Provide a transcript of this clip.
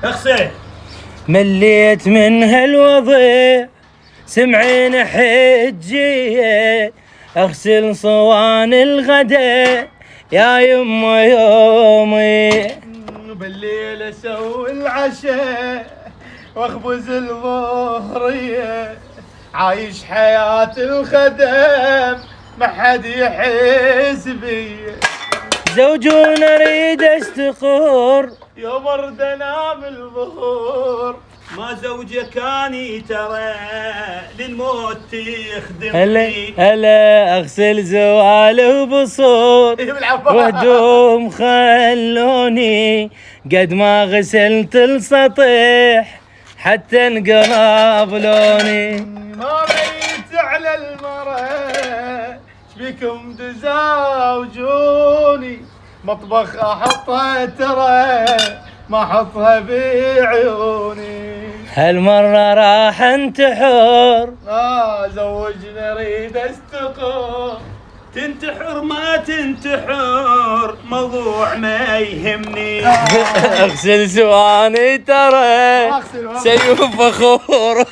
اغسل. مليت من هالوضع سمعين حجية، اغسل صوان الغدا يا يما يومي. بالليل اسوي العشاء واخبز الظهرية، عايش حياة الخدم ما حد يحس بي. زوجون اريد استقر يوم ارد انام الظهور، ما زوجك اني ترى للموت هلا تخدمني. هلا اغسل زوال وبصور وهدوم خلوني، قد ما غسلت السطح حتى انقلب لوني. ما بيت على المرة شبيكم تزاوجوني، مطبخ احطها ترى ما احطها بعيوني. هالمرة راح انتحر، زوجني اريد استقر. تنتحر ما تنتحر موضوع ما يهمني. اغسل سواني ترى سيوف فخور